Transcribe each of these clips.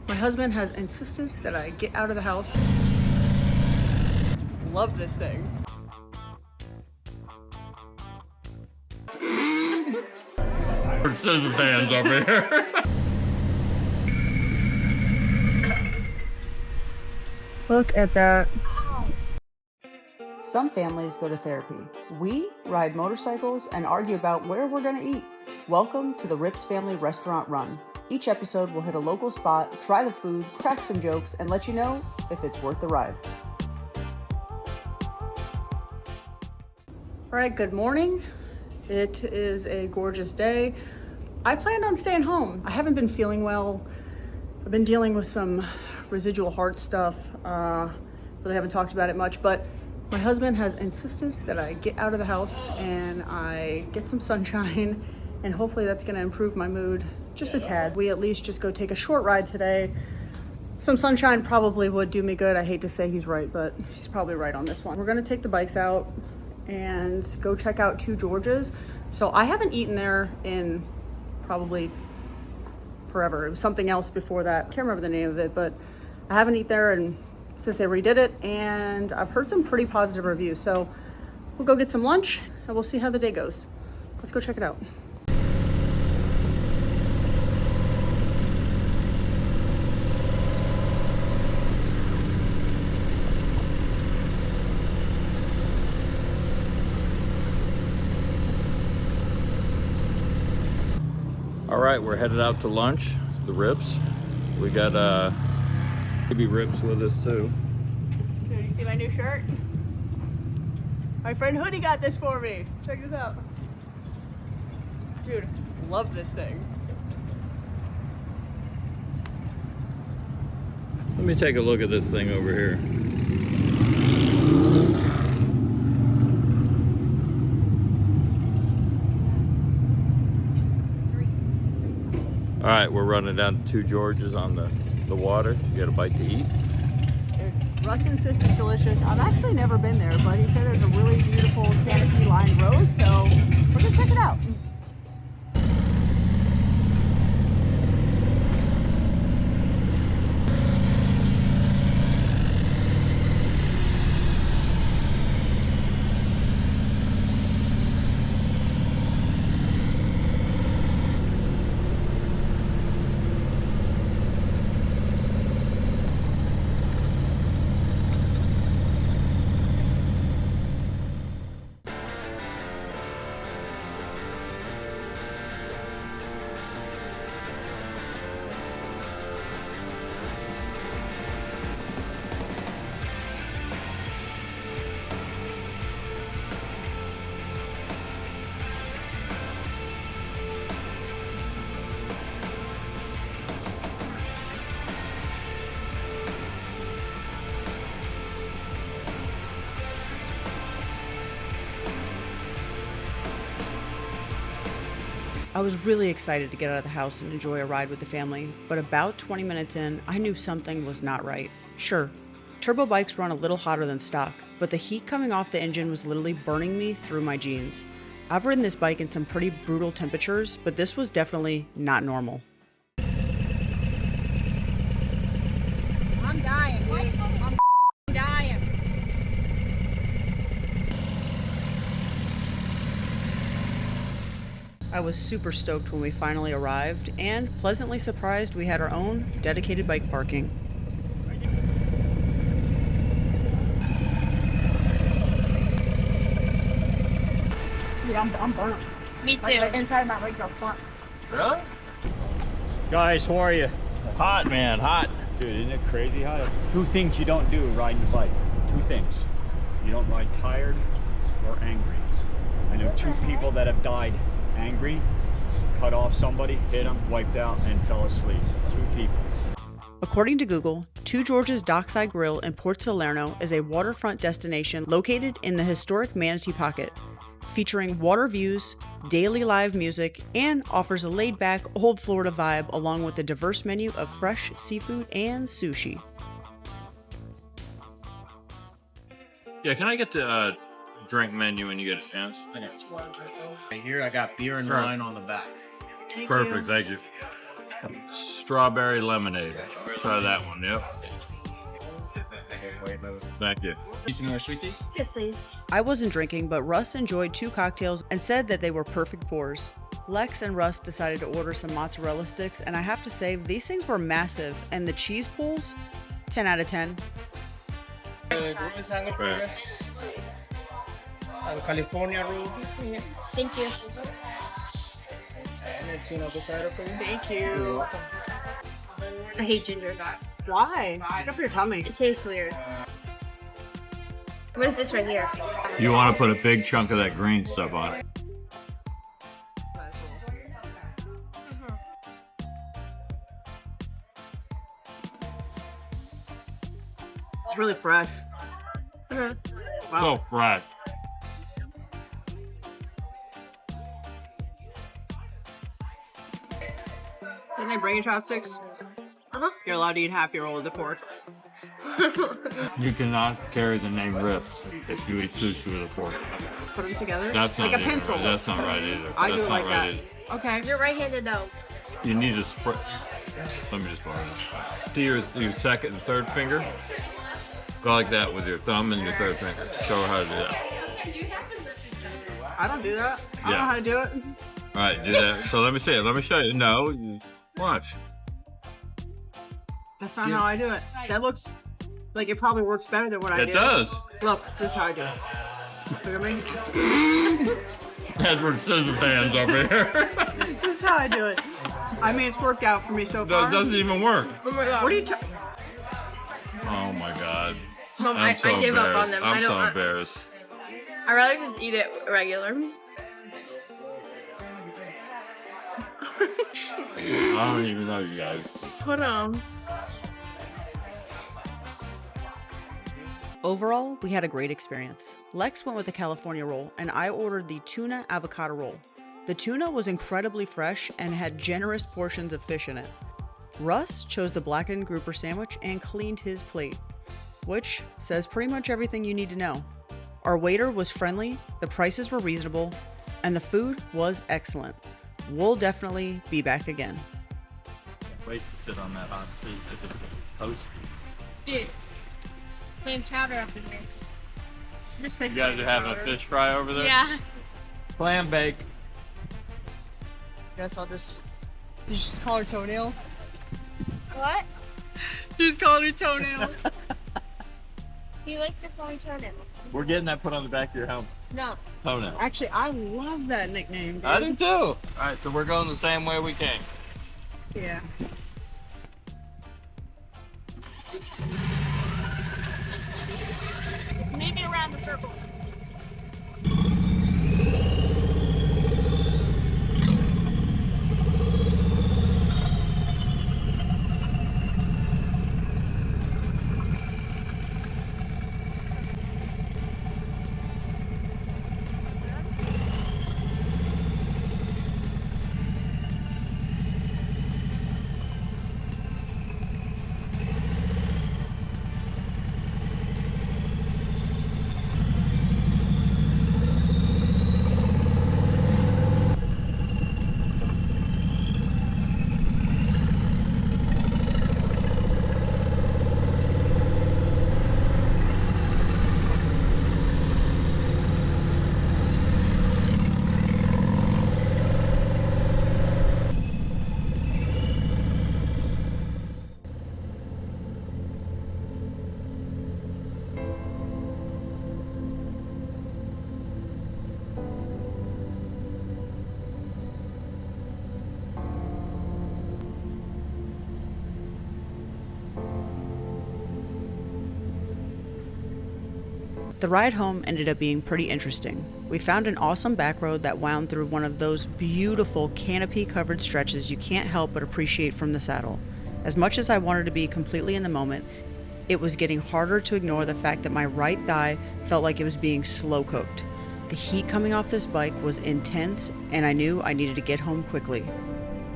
My husband has insisted that I get out of the house. Love this thing. Scissor hands over here. Look at that. Some families go to therapy. We ride motorcycles and argue about where we're gonna eat. Welcome to the Rips Family Restaurant Run. Each episode will hit a local spot, try the food, crack some jokes, and let you know if it's worth the ride. All right, good morning. It is a gorgeous day. I planned on staying home. I haven't been feeling well. I've been dealing with some residual heart stuff. Really haven't talked about it much, but my husband has insisted that I get out of the house and I get some sunshine, and hopefully that's gonna improve my mood just a tad. We at least just go take a short ride today. Some sunshine probably would do me good. I hate to say he's right, but he's probably right on this one. We're gonna take the bikes out and go check out Two Georges. So I haven't eaten there in probably forever. It was something else before that. Can't remember the name of it, but I haven't eaten there and since they redid it, and I've heard some pretty positive reviews. So we'll go get some lunch and we'll see how the day goes. Let's go check it out. All right, we're headed out to lunch, the Rips. We got baby Rips with us too. Dude, you see my new shirt? My friend Hoodie got this for me. Check this out. Dude, love this thing. Let me take a look at this thing over here. All right, we're running down to Two Georges on the water. Get a bite to eat. Dude, Russ insists it's delicious. I've actually never been there, but he said there's a really beautiful canopy-lined road, so we're gonna check it out. I was really excited to get out of the house and enjoy a ride with the family, but about 20 minutes in, I knew something was not right. Sure, turbo bikes run a little hotter than stock, but the heat coming off the engine was literally burning me through my jeans. I've ridden this bike in some pretty brutal temperatures, but this was definitely not normal. I'm dying, dude. I'm dying. I was super stoked when we finally arrived, and pleasantly surprised we had our own dedicated bike parking. Dude, I'm burnt. Me too. Like, inside my legs are front. Really? Guys, how are you? Hot, man, hot. Dude, isn't it crazy hot? Two things you don't do riding a bike. Two things. You don't ride tired or angry. I know two people that have died angry, cut off somebody, hit them, wiped out, and fell asleep. Two people. According to Google, Two Georges Dockside Grille in Port Salerno is a waterfront destination located in the historic Manatee Pocket, featuring water views, daily live music, and offers a laid-back, old Florida vibe along with a diverse menu of fresh seafood and sushi. Yeah, can I get the drink menu when you get a chance? Right here, I got beer and wine on the back. Perfect, thank you. Strawberry lemonade. Try that one, yep. Thank you. Yes, please. I wasn't drinking, but Russ enjoyed 2 cocktails and said that they were perfect pours. Lex and Russ decided to order some mozzarella sticks, and I have to say, these things were massive, and the cheese pulls, 10 out of 10. California roll. Thank you. Thank you. I hate ginger guy. Why? It's good for your tummy. It tastes weird. What is this right here? You want to put a big chunk of that green stuff on it. It's really fresh. Uh-huh. Wow. So fresh. Didn't they bring you chopsticks? Uh-huh. You're allowed to eat happy roll with the fork. You cannot carry the name Riffs if you eat sushi with a fork. Put them together. That's not like a even pencil. Right. That's not right either. I That's do it not like right that. either. Okay. You're right-handed though. You need to spread. Let me just borrow this. See your second and third finger? Go like that with your thumb and your third finger. Show her how to do that. I don't do that. I don't Yeah. know how to do it. All right, do that. So let me see it. Let me show you. No, watch. That's not how I do it. That looks like it probably works better than what I do. It does. Look, this is how I do it. Look at me. Edward Scissorhands over here. This is how I do it. I mean, it's worked out for me so far. That doesn't even work. Oh my god. What are you Oh my God. Mom, I'm so I give up on embarrassed. them. I'm I so don't. embarrassed. I'd rather just eat it regular. I don't even know you guys. Hold on. Overall, we had a great experience. Lex went with the California roll, and I ordered the tuna avocado roll. The tuna was incredibly fresh and had generous portions of fish in it. Russ chose the blackened grouper sandwich and cleaned his plate, which says pretty much everything you need to know. Our waiter was friendly, the prices were reasonable, and the food was excellent. We'll definitely be back again. Ways to sit on that hot seat if it's toasty. Dude, clam chowder up in this. Just like You guys have a fish fry over there? Yeah. Clam bake. Guess I'll just. Did you just call her toenail? What? You just called her toenail. You like the funny toenail? We're getting that put on the back of your helmet. No. Toenail. Actually, I love that nickname, dude. I do too. All right, so we're going the same way we came. Yeah. Maybe around the circle. The ride home ended up being pretty interesting. We found an awesome back road that wound through one of those beautiful canopy-covered stretches you can't help but appreciate from the saddle. As much as I wanted to be completely in the moment, it was getting harder to ignore the fact that my right thigh felt like it was being slow-cooked. The heat coming off this bike was intense, and I knew I needed to get home quickly.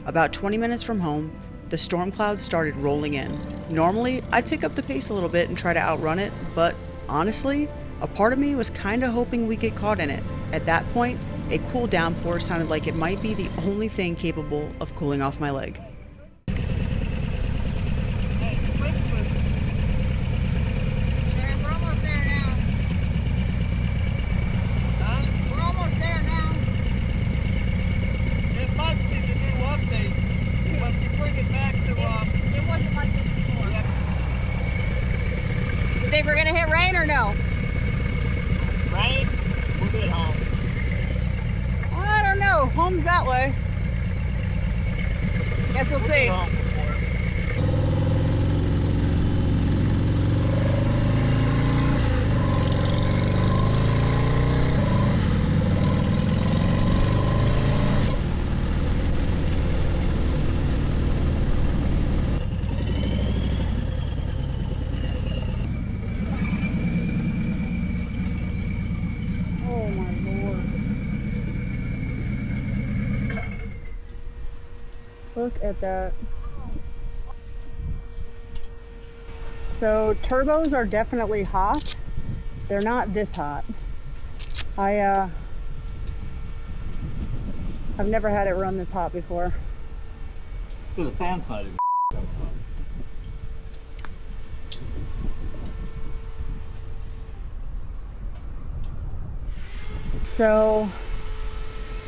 About 20 minutes from home, the storm clouds started rolling in. Normally, I'd pick up the pace a little bit and try to outrun it, but honestly, a part of me was kind of hoping we get caught in it. At that point, a cool downpour sounded like it might be the only thing capable of cooling off my leg. we're gonna hit rain or no? Rain, we'll be at home. I don't know. Home's that way. Guess we'll see. Home before. Oh my lord. Look at that. So turbos are definitely hot. They're not this hot. I've never had it run this hot before. To the fan side of it. So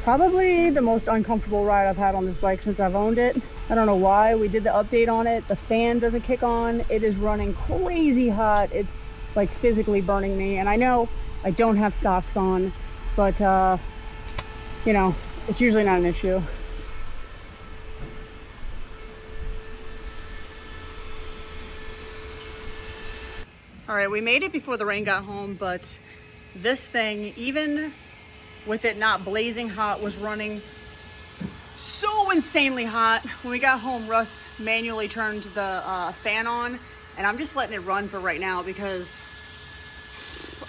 probably the most uncomfortable ride I've had on this bike since I've owned it. I don't know why. We did the update on it. The fan doesn't kick on. It is running crazy hot. It's like physically burning me. And I know I don't have socks on, but you know, it's usually not an issue. All right, we made it before the rain got home, but this thing, even with it not blazing hot, was running so insanely hot. When we got home, Russ manually turned the fan on, and I'm just letting it run for right now because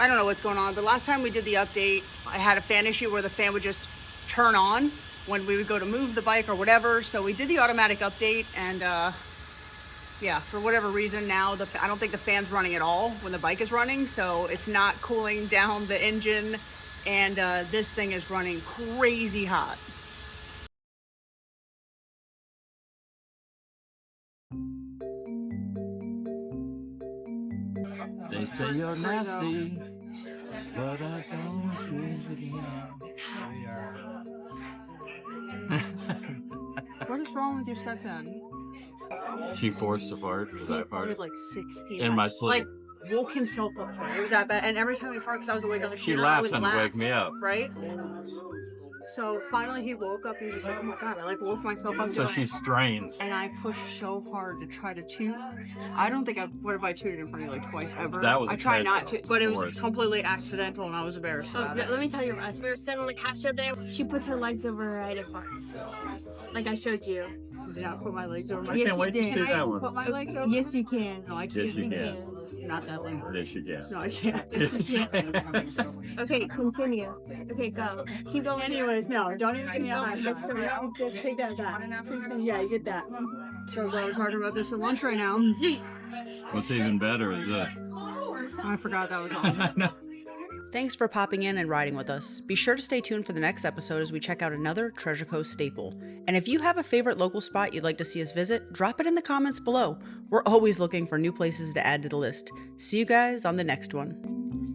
I don't know what's going on. But last time we did the update, I had a fan issue where the fan would just turn on when we would go to move the bike or whatever. So we did the automatic update, and yeah, for whatever reason now, I don't think the fan's running at all when the bike is running, so it's not cooling down the engine, and this thing is running crazy hot. They say you're nasty, but I don't usually am. What is wrong with your stepdad? She forced to fart because I farted. Like 6 p.m. In my sleep. Like, woke himself up for it. It was that bad. And every time we parked, because I was awake on the She computer, laughs I would and laugh, wake me up. right? So finally he woke up. He was just like, oh my god, I like woke myself up. So doing she it. strains. And I pushed so hard to try to toot. I don't think what if I tooted in front of you like twice ever? That was I try not to, but it was worse. completely accidental, and I was embarrassed about it. Let me tell you, Russ. We were sitting on the couch the other day. She puts her legs over her head and farts. Like I showed you. I did not put my legs over my. I Yes, can't you wait to did. see Can I that one. put my legs over? Yes, you can. No, I can't. Yes, you can. Not that limber. Yes, you can. No, I can't. Okay, continue. Okay, go. Keep going. Anyways, no, don't even give me a high Just five. a Okay? Just take that back. Yeah, you get that. So glad we're talking about this at lunch right now. What's even better is this. I forgot that was on. Thanks for popping in and riding with us. Be sure to stay tuned for the next episode as we check out another Treasure Coast staple. And if you have a favorite local spot you'd like to see us visit, drop it in the comments below. We're always looking for new places to add to the list. See you guys on the next one.